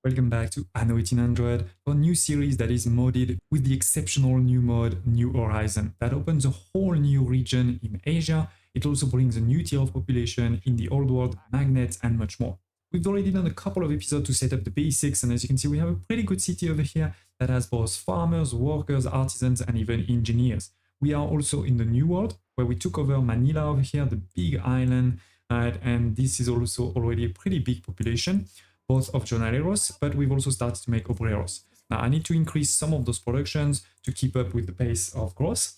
Welcome back to Anno 1800, a new series that is modded with the exceptional new mod New Horizon that opens a whole new region in Asia. It also brings a new tier of population in the old world, magnets, and much more. We've already done a couple of episodes to set up the basics, and as you can see, we have a pretty good city over here that has both farmers, workers, artisans, and even engineers. We are also in the new world, where we took over Manila over here, the big island, right? And this is also already a pretty big population, both of jornaleros, but we've also started to make obreros. Now I need to increase some of those productions to keep up with the pace of growth.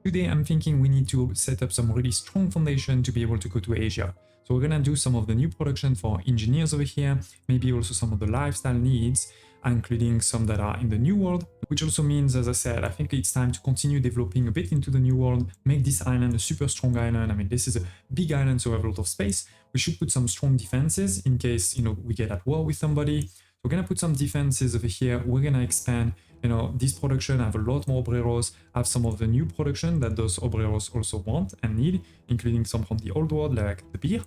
Today I'm thinking we need to set up some really strong foundation to be able to go to Asia. So we're gonna do some of the new production for engineers over here, maybe also some of the lifestyle needs, including some that are in the new world, which also means, as I said, I think it's time to continue developing a bit into the new world, make this island a super strong island. I mean, this is a big island, so we have a lot of space. We should put some strong defenses in case, we get at war with somebody. So we're gonna put some defenses over here. We're gonna expand, this production, have a lot more obreros, have some of the new production that those obreros also want and need, including some from the old world, like the beer.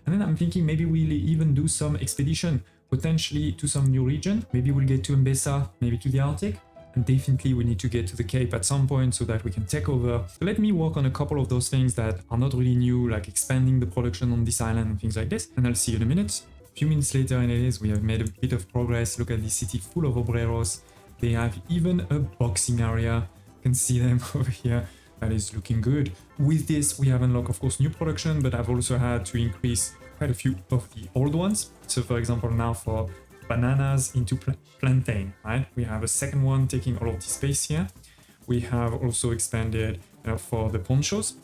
And then I'm thinking maybe we'll even do some expedition, potentially to some new region. Maybe we'll get to Mbesa, maybe to the Arctic. And definitely we need to get to the Cape at some point so that we can take over. So let me work on a couple of those things that are not really new, like expanding the production on this island and things like this. And I'll see you in a minute. A few minutes later, and it is, we have made a bit of progress. Look at this city full of obreros. They have even a boxing area. You can see them over here. That is looking good. With this, we have unlocked, of course, new production, but I've also had to increase quite a few of the old ones. So for example, now for bananas into plantain, right? We have a second one taking all of the space here. We have also expanded for the ponchos.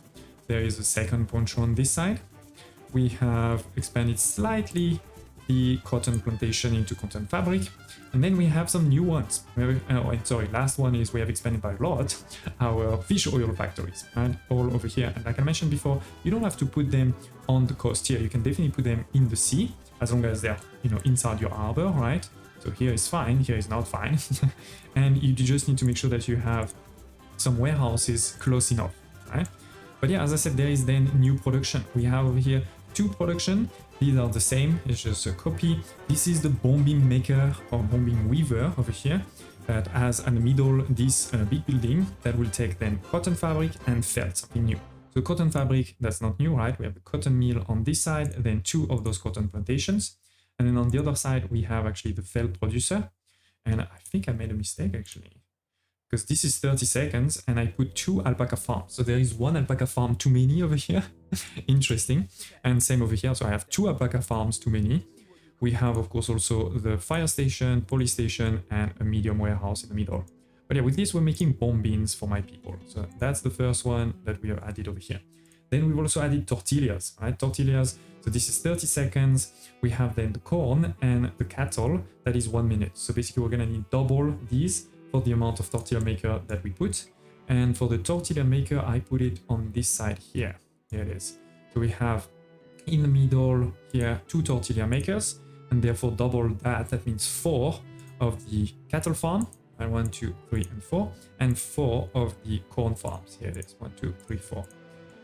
There is a second poncho on this side. We have expanded slightly the cotton plantation into cotton fabric. And then we have some new ones. Last one is we have expanded by a lot our fish oil factories, right? All over here. And like I mentioned before, you don't have to put them on the coast here. You can definitely put them in the sea as long as they're, inside your harbor, right? So here is fine, here is not fine. And you just need to make sure that you have some warehouses close enough, right? But yeah, as I said, there is then new production. We have over here two production. These are the same, it's just a copy. This is the bombing maker or bombing weaver over here that has in the middle this big building that will take then cotton fabric and felt, something new. So cotton fabric, that's not new, right? We have the cotton mill on this side, then two of those cotton plantations. And then on the other side, we have actually the felt producer. And I think I made a mistake actually, because this is 30 seconds and I put two alpaca farms. So there is one alpaca farm too many over here. Interesting. And same over here. So I have two alpaca farms too many. We have, of course, also the fire station, police station, and a medium warehouse in the middle. But yeah, with this, we're making bomb beans for my people. So that's the first one that we have added over here. Then we've also added tortillas, right? Tortillas. So this is 30 seconds. We have then the corn and the cattle. That is 1 minute. So basically, we're going to need double these for the amount of tortilla maker that we put. And for the tortilla maker, I put it on this side here. Here it is. So we have in the middle here 2 tortilla makers, and therefore double that. That means 4 of the cattle farm. And 1, 2, 3, and 4. And 4 of the corn farms. Here it is. 1, 2, 3, 4.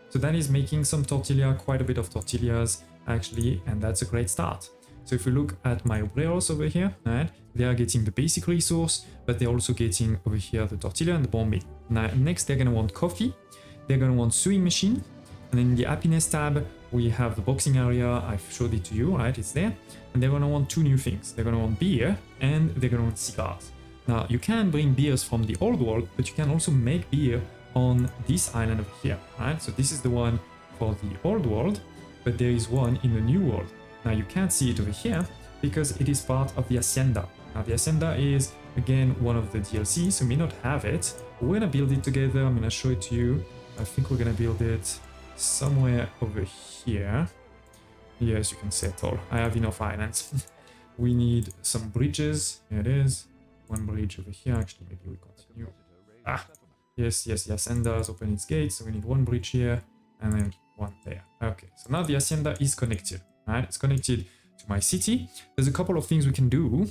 So that is making some tortilla, quite a bit of tortillas actually, and that's a great start. So if we look at my obreros over here, right, they are getting the basic resource, but they're also getting over here the tortilla and the bombing. Now, next, they're going to want coffee. They're going to want sewing machine. And then in the happiness tab, we have the boxing area. I've showed it to you, right? It's there. And they're going to want 2 new things. They're going to want beer and they're going to want cigars. Now, you can bring beers from the old world, but you can also make beer on this island over here, right? So this is the one for the old world, but there is one in the new world. Now you can't see it over here because it is part of the Hacienda. Now the Hacienda is again one of the DLCs, so we may not have it. We're gonna build it together. I'm gonna show it to you. I think we're gonna build it somewhere over here. Yes, you can settle. I have enough islands. We need some bridges. Here it is. One bridge over here. Actually, maybe we continue. Yes, the Hacienda has opened its gates, so we need one bridge here and then one there. Okay, so now the Hacienda is connected, right? It's connected to my city. There's a couple of things we can do.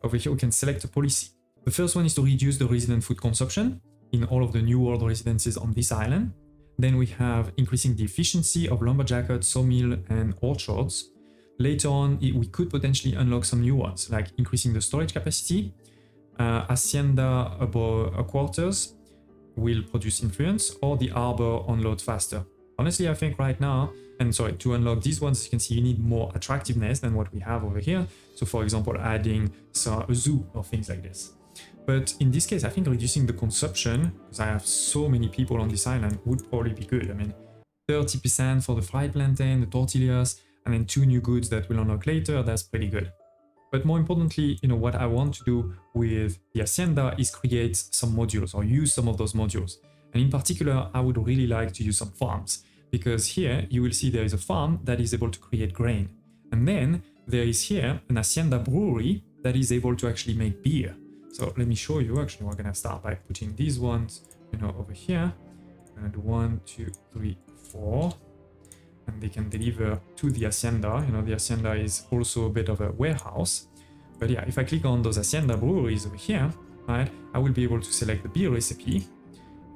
Over here, we can select a policy. The first one is to reduce the resident food consumption in all of the New World residences on this island. Then we have increasing the efficiency of lumberjackets, sawmill, and orchards. Later on, we could potentially unlock some new ones, like increasing the storage capacity. Hacienda above quarters will produce influence, or the arbor unload faster. Honestly, I think right now, and sorry, to unlock these ones, you can see you need more attractiveness than what we have over here. So for example, adding a zoo or things like this. But in this case, I think reducing the consumption, because I have so many people on this island, would probably be good. I mean, 30% for the fried plantain, the tortillas, and then 2 new goods that we'll unlock later, that's pretty good. But more importantly, what I want to do with the Hacienda is create some modules or use some of those modules. And in particular, I would really like to use some farms, because here you will see there is a farm that is able to create grain. And then there is here an Hacienda brewery that is able to actually make beer. So let me show you. Actually, we're going to start by putting these ones, over here. I'm going to do 1, 2, 3, 4. And they can deliver to the Hacienda. The Hacienda is also a bit of a warehouse. But yeah, if I click on those Hacienda breweries over here, right, I will be able to select the beer recipe.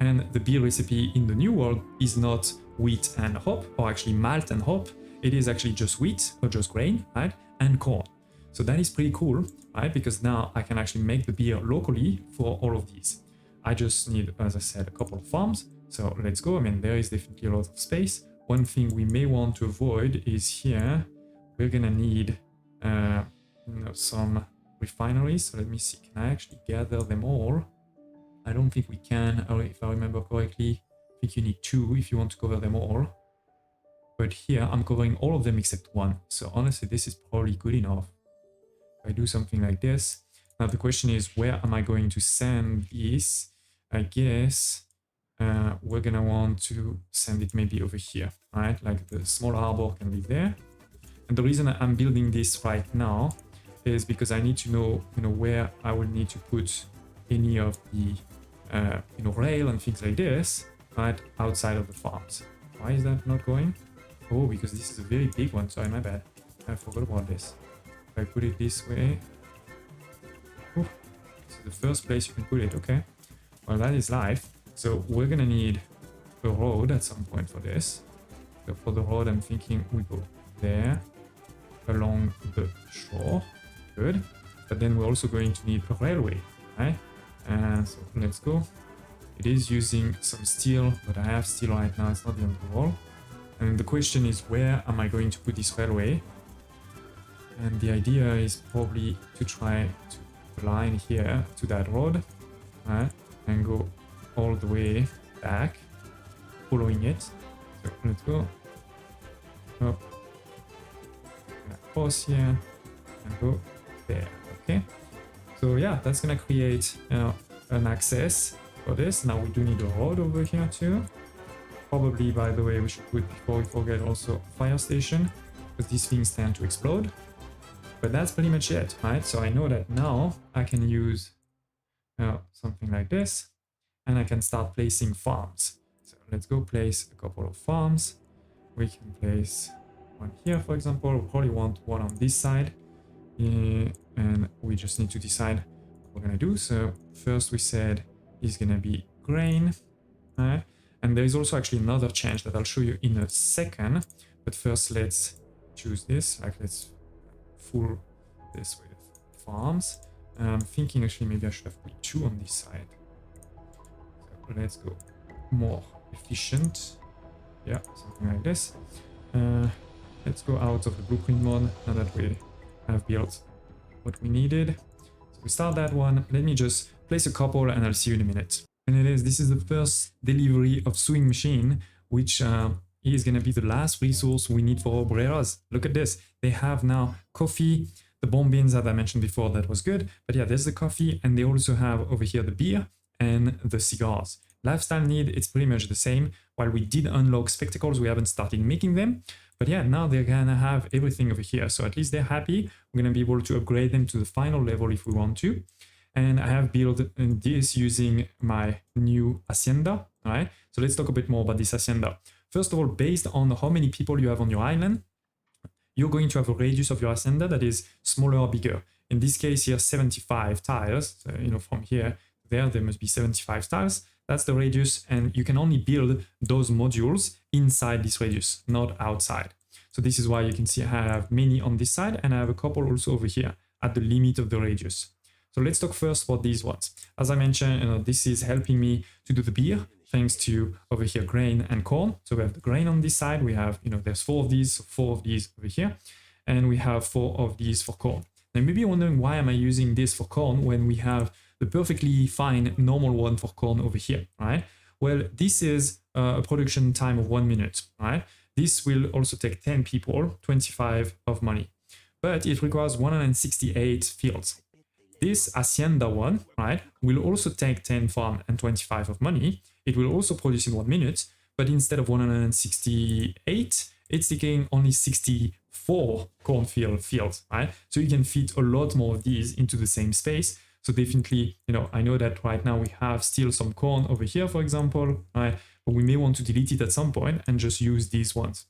And the beer recipe in the new world is not wheat and hop, or actually malt and hop. It is actually just wheat, or just grain, right, and corn. So that is pretty cool, right, because now I can actually make the beer locally for all of these. I just need, as I said, a couple of farms. So let's go. I mean, there is definitely a lot of space. One thing we may want to avoid is here, we're gonna need some refineries. So let me see, can I actually gather them all? I don't think we can, or if I remember correctly, I think you need 2 if you want to cover them all. But here I'm covering all of them except 1. So honestly, this is probably good enough. If I do something like this. Now the question is, where am I going to send this? I guess we're gonna want to send it maybe over here, right? Like the small harbor can be there. And the reason I'm building this right now is because I need to know, where I will need to put any of the, rail and things like this, right, outside of the farms. Why is that not going? Oh, because this is a very big one. Sorry, my bad. I forgot about this. If I put it this way, this is the first place you can put it. Okay, well, that is life. So we're gonna need a road at some point for this. So for the road, I'm thinking we go there along the shore. Good. But then we're also going to need a railway, right? So let's go. It is using some steel, but I have steel right now. It's not the end of the world. And the question is, where am I going to put this railway? And the idea is probably to try to line here to that road, right? And go all the way back, following it. So let's go up, pause here, and go there. Okay. So yeah, that's gonna create an access for this. Now we do need a road over here too. Probably, by the way, we should put, before we forget, also fire station, because these things tend to explode. But that's pretty much it, right? So I know that now I can use something like this, and I can start placing farms. So let's go place a couple of farms. We can place one here, for example. We'll probably want one on this side. And we just need to decide what we're gonna do. So first we said is gonna be grain, right? And there is also actually another change that I'll show you in a second. But first let's choose this, like let's full this with farms. And I'm thinking actually maybe I should have put 2 on this side. So let's go more efficient. Yeah, something like this. Let's go out of the blueprint mode now that we have built what we needed. So we start that one. Let me just place a couple and I'll see you in a minute. And this is the first delivery of sewing machine, which is going to be the last resource we need for obreras. Look at this. They have now coffee, the bomb beans that I mentioned before, that was good. But yeah, there's the coffee, and they also have over here the beer and the cigars. Lifestyle need, it's pretty much the same. While we did unlock spectacles, we haven't started making them. But yeah, now they're gonna have everything over here. So at least they're happy. We're gonna be able to upgrade them to the final level if we want to. And I have built this using my new Hacienda, all right? So let's talk a bit more about this Hacienda. First of all, based on how many people you have on your island, you're going to have a radius of your Hacienda that is smaller or bigger. In this case here, 75 tiles. So, from here to there must be 75 tiles. That's the radius, and you can only build those modules inside this radius, not outside. So this is why you can see I have many on this side, and I have a couple also over here at the limit of the radius. So let's talk first about these ones. As I mentioned, this is helping me to do the beer, thanks to over here grain and corn. So we have the grain on this side. We have, there's 4 of these, so 4 of these over here, and we have 4 of these for corn. Now maybe you're wondering, why am I using this for corn when we have the perfectly fine normal one for corn over here, right? Well, this is a production time of 1 minute, right? This will also take 10 people, 25 of money, but it requires 168 fields. This Hacienda one, right, will also take 10 farm and 25 of money. It will also produce in 1 minute, but instead of 168, it's taking only 64 cornfield fields, right? So you can fit a lot more of these into the same space. So definitely, I know that right now we have still some corn over here, for example, right? But we may want to delete it at some point and just use these ones.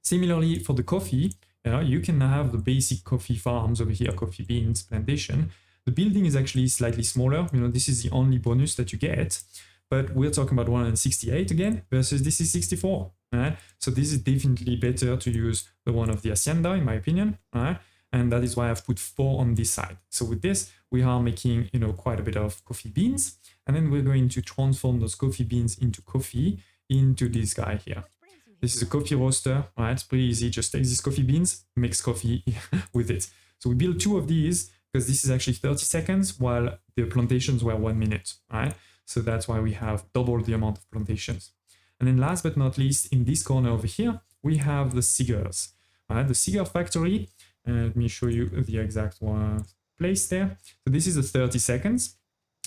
Similarly, for the coffee, you can have the basic coffee farms over here, coffee beans, plantation. The building is actually slightly smaller. This is the only bonus that you get, but we're talking about 168 again versus this is 64. Right? So this is definitely better to use the one of the Hacienda, in my opinion. Right? And that is why I've put 4 on this side. So with this, we are making, quite a bit of coffee beans, and then we're going to transform those coffee beans into coffee into this guy here. This is a coffee roaster, right? It's pretty easy. Just take these coffee beans, mix coffee with it. So we build 2 of these because this is actually 30 seconds while the plantations were 1 minute, right? So that's why we have double the amount of plantations. And then last but not least, in this corner over here, we have the cigars, right? The cigar factory. Let me show you the exact one place there. So this is the 30 seconds.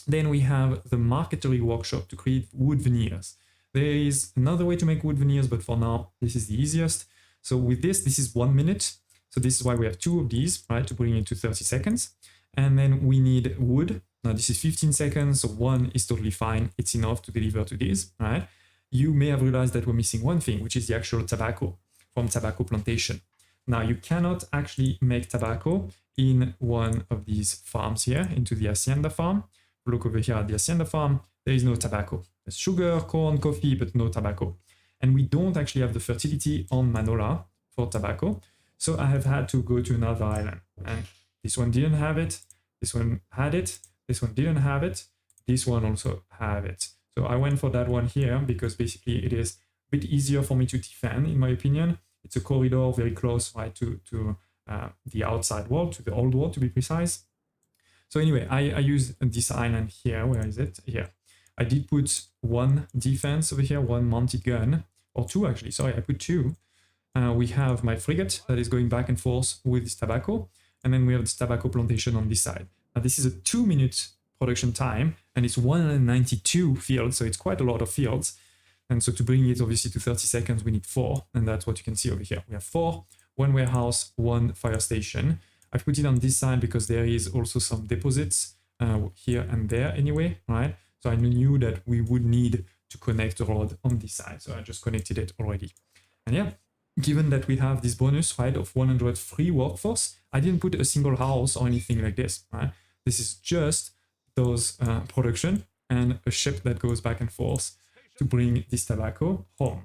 Then we have the marqueterie workshop to create wood veneers. There is another way to make wood veneers, but for now, this is the easiest. So with this is 1 minute. So this is why we have 2 of these, right, to bring it to 30 seconds. And then we need wood. Now this is 15 seconds, so 1 is totally fine. It's enough to deliver to this, right? You may have realized that we're missing one thing, which is the actual tobacco from tobacco plantation. Now you cannot actually make tobacco in one of these farms here, into the Hacienda farm. Look over here at the Hacienda farm, there is no tobacco. There's sugar, corn, coffee, but no tobacco. And we don't actually have the fertility on Manola for tobacco. So I have had to go to another island. And this one didn't have it. This one had it. This one didn't have it. This one also have it. So I went for that one here because basically it is a bit easier for me to defend, in my opinion. It's a corridor very close, right, to the outside world, to the old world to be precise. So anyway, I use this island here. Where is it? Here. I did put 1 defense over here, 1 mounted gun, or 2 actually. Sorry, I put 2. We have my frigate that is going back and forth with this tobacco. And then we have this tobacco plantation on this side. Now this is a 2-minute production time, and it's 192 fields. So it's quite a lot of fields. And so to bring it obviously to 30 seconds, we need 4. And that's what you can see over here. We have 4, 1 warehouse, 1 fire station. I've put it on this side because there is also some deposits here and there anyway, right? So I knew that we would need to connect the road on this side. So I just connected it already. And yeah, given that we have this bonus, right, of 100 free workforce, I didn't put a single house or anything like this, right? This is just those production and a ship that goes back and forth to bring this tobacco home.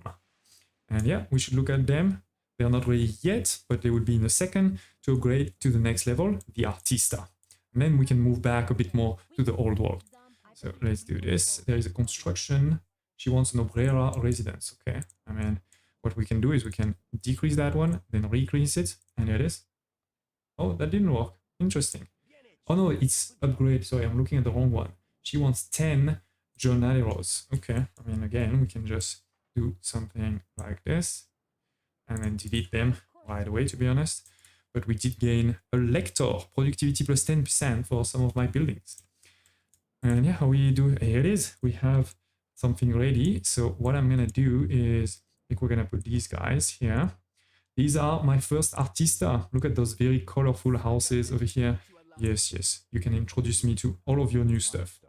And yeah, we should look at them. They're not ready yet, but they will be in a second to upgrade to the next level, the Artista. And then we can move back a bit more to the old world. So let's do this. There is a construction. She wants an obrera residence. Okay. I mean, what we can do is we can decrease that one, then decrease it. And there it is. Oh, that didn't work. Interesting. Oh no, it's upgrade. Sorry, I'm looking at the wrong one. She wants 10 jornaleros. Okay. I mean, again, we can just do something like this and then delete them right away, to be honest. But we did gain a lector, productivity plus 10% for some of my buildings. And yeah, how we do, here it is. We have something ready. So what I'm going to do is, I think we're going to put these guys here. These are my first Artista. Look at those very colorful houses over here. Yes, yes. You can introduce me to all of your new stuff.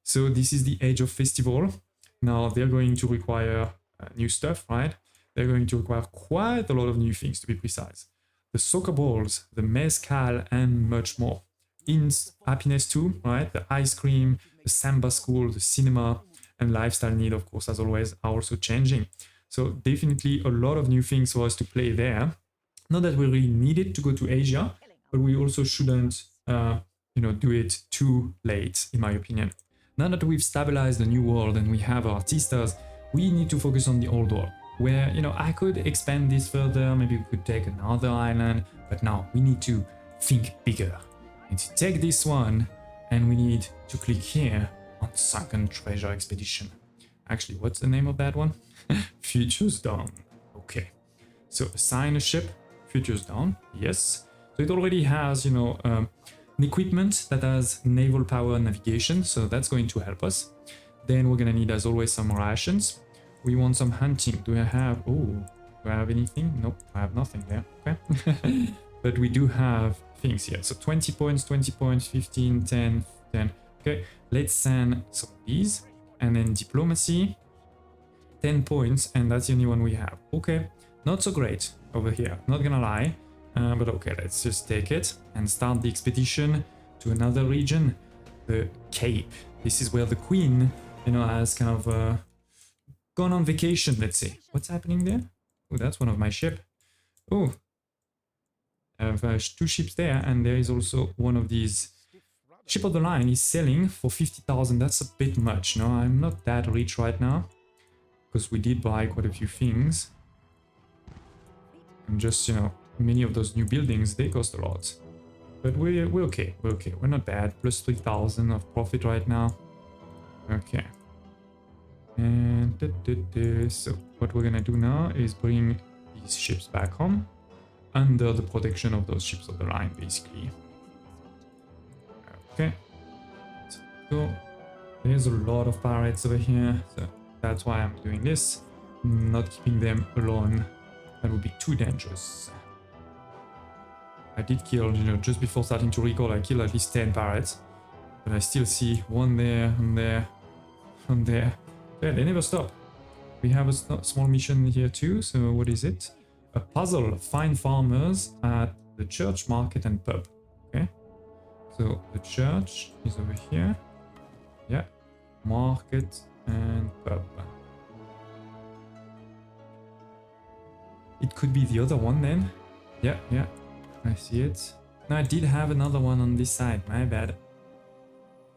So this is the Age of Festival. Now they're going to require new stuff, right? They're going to require quite a lot of new things, to be precise. The soccer balls, the mezcal, and much more. In happiness too, right? The ice cream, the samba school, the cinema, and lifestyle need, of course, as always, are also changing. So definitely a lot of new things for us to play there. Not that we really needed to go to Asia, but we also shouldn't, do it too late, in my opinion. Now that we've stabilized the new world and we have ARTISTAS, we need to focus on the old world, where, I could expand this further, maybe we could take another island, but now we need to think bigger. We need to take this one, and we need to click here on Sunken Treasure Expedition. Actually, what's the name of that one? Futures Dawn. Okay. So assign a ship, Futures Dawn, yes. So it already has, an equipment that has naval power navigation, so that's going to help us. Then we're gonna need, as always, some rations. We want some hunting. Do I have anything? Nope, I have nothing there. Okay. But we do have things here. So 20 points, 15, 10, 10. Okay, let's send some of these. And then diplomacy, 10 points, and that's the only one we have. Okay, not so great over here, not gonna lie. But okay, let's just take it and start the expedition to another region, the Cape. This is where the Queen, has kind of gone on vacation, let's say. What's happening there? Oh, that's one of my ships. Oh, I have 2 ships there, and there is also one of these. Ship of the line is selling for 50,000. That's a bit much. No, I'm not that rich right now, because we did buy quite a few things. And just, many of those new buildings, they cost a lot. But we're okay. We're okay. We're not bad. Plus 3,000 of profit right now. Okay. And so what we're gonna do now is bring these ships back home under the protection of those ships of the line, basically. Okay. So there's a lot of pirates over here, so that's why I'm doing this. Not keeping them alone. That would be too dangerous. I did kill, just before starting to record, I killed at least 10 pirates. But I still see one there, and there, and there. Yeah, they never stop. We have a small mission here too, so what is it? A puzzle, find farmers at the church, market and pub. Okay, so the church is over here. Yeah, market and pub. It could be the other one then. Yeah, I see it. No, I did have another one on this side, my bad. Is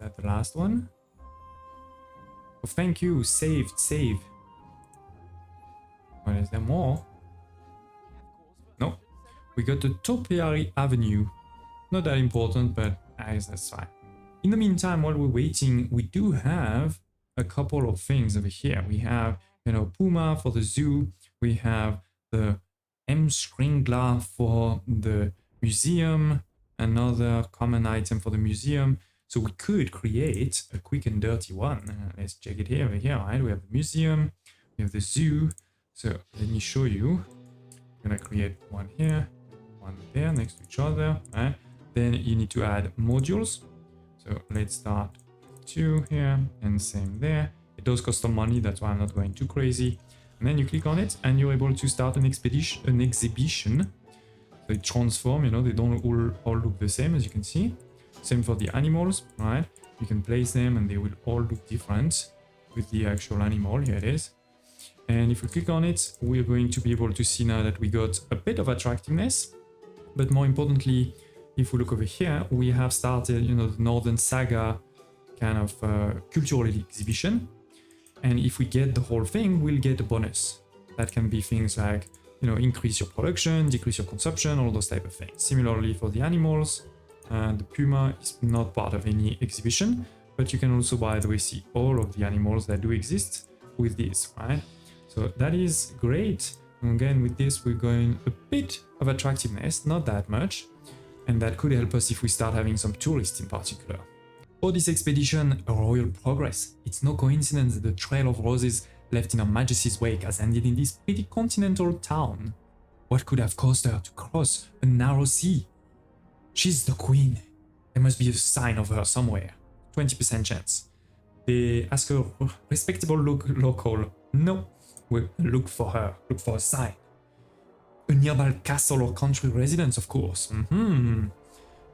that the last one? Oh, thank you, save. Well, is there more? No. We got the Topiary Avenue. Not that important, but I guess that's fine. In the meantime, while we're waiting, we do have a couple of things over here. We have, Puma for the zoo. We have the M. Springler for the museum, another common item for the museum. So we could create a quick and dirty one. Let's check it here. Over here, right? We have the museum, we have the zoo. So let me show you. I'm gonna create one here, one there, next to each other. Right? Then you need to add modules. So let's start with 2 here, and same there. It does cost some money, that's why I'm not going too crazy. And then you click on it, and you're able to start an exhibition. So it transforms, they don't all look the same, as you can see. Same for the animals, right? You can place them, and they will all look different with the actual animal. Here it is. And if we click on it, we're going to be able to see now that we got a bit of attractiveness. But more importantly, if we look over here, we have started, the Northern Saga kind of cultural exhibition. And if we get the whole thing, we'll get a bonus. That can be things like, increase your production, decrease your consumption, all those type of things. Similarly for the animals, the Puma is not part of any exhibition, but you can also, by the way, see all of the animals that do exist with this, right? So that is great. And again, with this, we're going a bit of attractiveness, not that much. And that could help us if we start having some tourists in particular. For this expedition, a royal progress. It's no coincidence that the Trail of Roses left in Her Majesty's wake has ended in this pretty continental town. What could have caused her to cross a narrow sea? She's the queen. There must be a sign of her somewhere. 20% chance. They ask her, respectable local. No, we'll look for her. Look for a sign. A nearby castle or country residence, of course.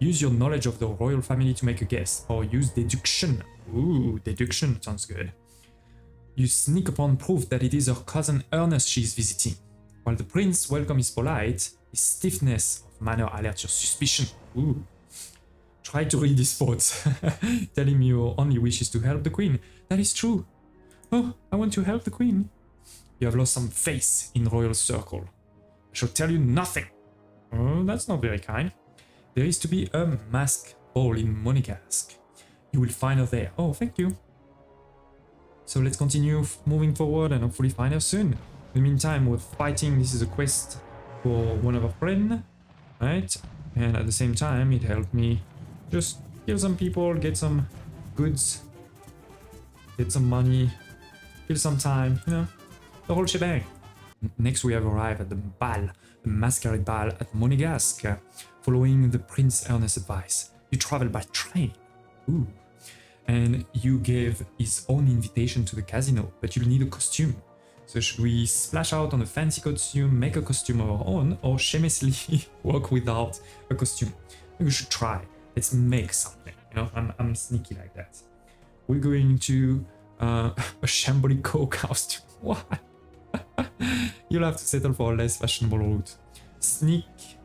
Use your knowledge of the royal family to make a guess, or use deduction. Ooh, deduction sounds good. You sneak upon proof that it is her cousin Ernest she is visiting. While the prince's welcome is polite, his stiffness of manner alerts your suspicion. Ooh. Try to read his thoughts. Tell him your only wish is to help the queen. That is true. Oh, I want to help the queen. You have lost some face in royal circle. I shall tell you nothing. Oh, that's not very kind. There is to be a mask ball in Monegasque. You will find her there. Oh, thank you. So let's continue moving forward and hopefully find her soon. In the meantime, we're fighting. This is a quest for one of our friends, right? And at the same time, it helped me just kill some people, get some goods, get some money, kill some time, you know, the whole shebang. Next, we have arrived at the ball, the masquerade ball at Monegasque. Following the Prince Ernest's advice, you travel by train. Ooh. And you gave his own invitation to the casino, but you'll need a costume. So should we splash out on a fancy costume, make a costume of our own, or shamelessly walk without a costume? We should try. Let's make something. You know, I'm sneaky like that. We're going to a Shambolico costume. What? You'll have to settle for a less fashionable route. Sneak,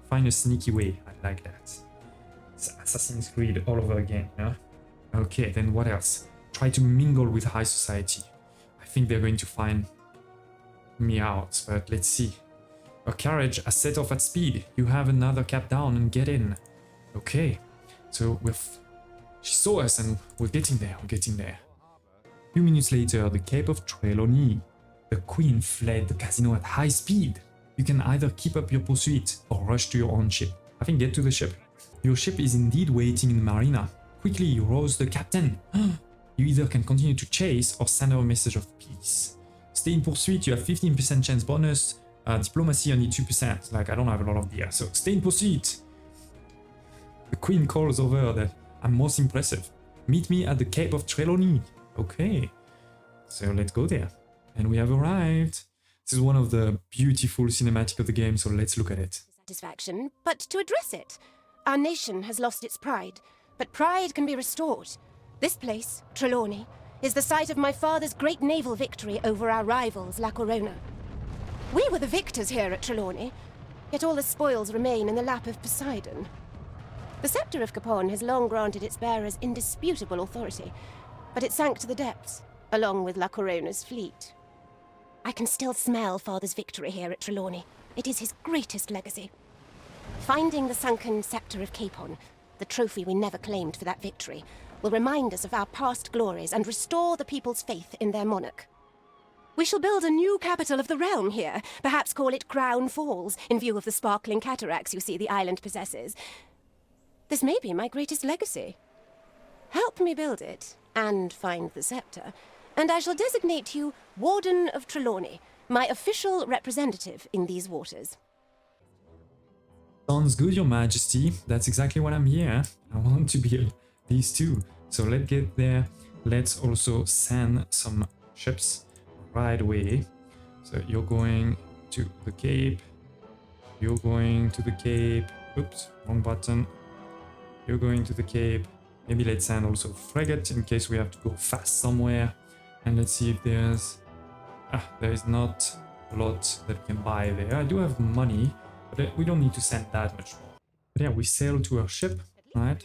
find a sneaky way. I like that. It's Assassin's Creed all over again, you know? Okay, then what else? Try to mingle with high society. I think they're going to find me out, but let's see. A carriage has set off at speed. You have another cab down and get in. Okay, so she saw us and we're getting there, A few minutes later, the Cape of Trelawney. The queen fled the casino at high speed. You can either keep up your pursuit or rush to your own ship. I think get to the ship. Your ship is indeed waiting in the marina. Quickly, you rouse the captain. You either can continue to chase or send her a message of peace. Stay in pursuit, you have 15% chance bonus. Diplomacy only 2%. Like, I don't have a lot of beer, so stay in pursuit. The queen calls over that I'm most impressive. Meet me at the Cape of Trelawney. Okay, so let's go there. And we have arrived. This is one of the beautiful cinematic of the game, so let's look at it. Satisfaction, but to address it. Our nation has lost its pride, but pride can be restored. This place, Trelawney, is the site of my father's great naval victory over our rivals, La Corona. We were the victors here at Trelawney, yet all the spoils remain in the lap of Poseidon. The scepter of Capon has long granted its bearers indisputable authority, but it sank to the depths, along with La Corona's fleet. I can still smell Father's victory here at Trelawney. It is his greatest legacy. Finding the sunken scepter of Capon, the trophy we never claimed for that victory, will remind us of our past glories and restore the people's faith in their monarch. We shall build a new capital of the realm here, perhaps call it Crown Falls, in view of the sparkling cataracts you see the island possesses. This may be my greatest legacy. Help me build it, and find the scepter, and I shall designate you Warden of Trelawney, my official representative in these waters. Sounds good, Your Majesty. That's exactly what I'm here. I want to build these two. So let's get there. Let's also send some ships right away. So you're going to the Cape. You're going to the Cape. Oops, wrong button. You're going to the Cape. Maybe let's send also frigate in case we have to go fast somewhere. And let's see if there's... there is not a lot that we can buy there. I do have money, but we don't need to send that much more. But yeah, we sail to our ship, right?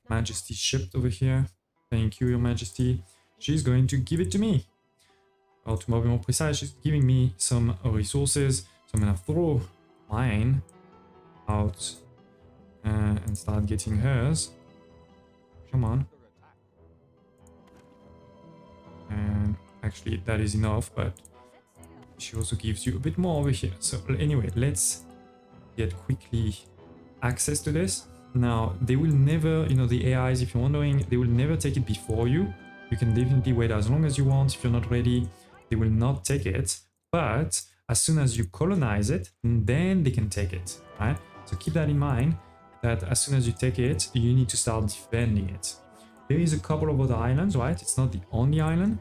Majesty's ship over here. Thank you, Your Majesty. She's going to give it to me. Or to be more precise, she's giving me some resources. So I'm gonna throw mine out and start getting hers. Come on. And actually that is enough, but she also gives you a bit more over here. So anyway, let's get quickly access to this. Now, they will never, you know, the AIs, if you're wondering, they will never take it before you. You can definitely wait as long as you want. If you're not ready, they will not take it. But as soon as you colonize it, then they can take it, right? So keep that in mind, that as soon as you take it, you need to start defending it. There is a couple of other islands, right? It's not the only island,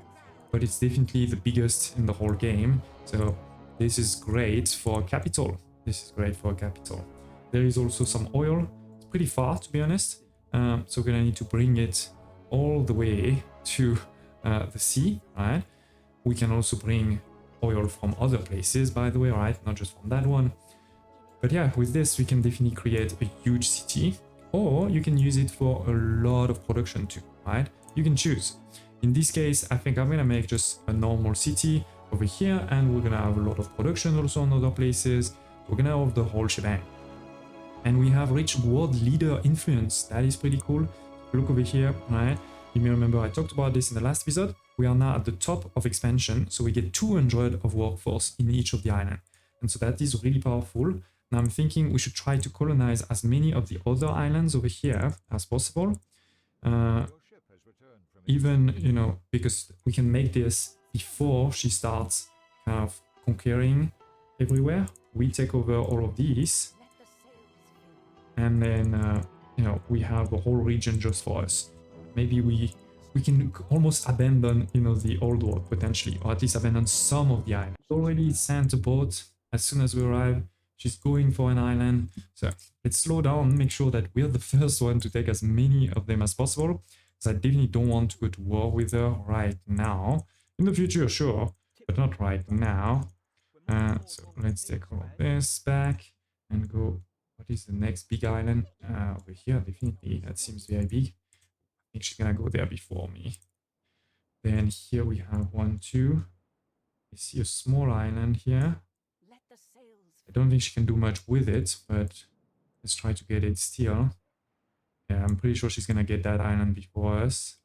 but it's definitely the biggest in the whole game. So this is great for a capital. This is great for a capital. There is also some oil. It's pretty far, to be honest. So we're gonna need to bring it all the way to the sea, right? We can also bring oil from other places, by the way, right? Not just from that one. But yeah, with this, we can definitely create a huge city, or you can use it for a lot of production too, right? You can choose. In this case, I think I'm gonna make just a normal city over here, and we're gonna have a lot of production also in other places. We're gonna have the whole shebang. And we have reached world leader influence. That is pretty cool. Look over here, right? You may remember I talked about this in the last episode. We are now at the top of expansion, so we get 200 of workforce in each of the islands. And so that is really powerful. Now I'm thinking we should try to colonize as many of the other islands over here as possible. Even, you know, because we can make this before she starts kind of conquering everywhere. We take over all of these. And then, you know, we have a whole region just for us. Maybe we can almost abandon, you know, the old world potentially, or at least abandon some of the island. Already sent a boat as soon as we arrive. She's going for an island. So let's slow down, make sure that we're the first one to take as many of them as possible. Because I definitely don't want to go to war with her right now. In the future, sure, but not right now. So let's take all of this back and go. What is the next big island? Over here, definitely. That seems very big. I think she's gonna go there before me. Then here we have 1, 2. I see a small island here. I don't think she can do much with it, but let's try to get it still. Yeah, I'm pretty sure she's gonna get that island before us.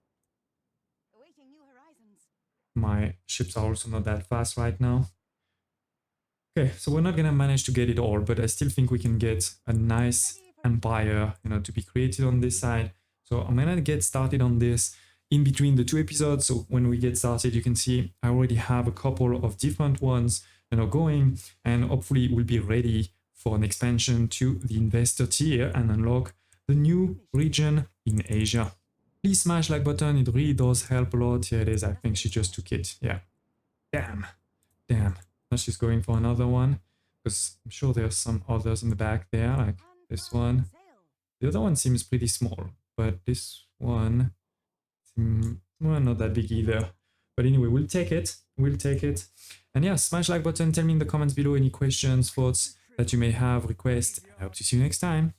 My ships are also not that fast right now. Okay, so we're not gonna manage to get it all, but I still think we can get a nice empire, you know, to be created on this side. So I'm gonna get started on this in between the 2 episodes. So when we get started, you can see I already have a couple of different ones, you know, going, and hopefully we'll be ready for an expansion to the investor tier and unlock the new region in Asia. Please smash like button, it really does help a lot. Here it is, I think she just took it. Yeah. Damn. Now she's going for another one, because I'm sure there's some others in the back there, like this one. The other one seems pretty small, but this one, well, not that big either. But anyway, we'll take it. And yeah, smash like button, tell me in the comments below any questions, thoughts that you may have, requests. I hope to see you next time.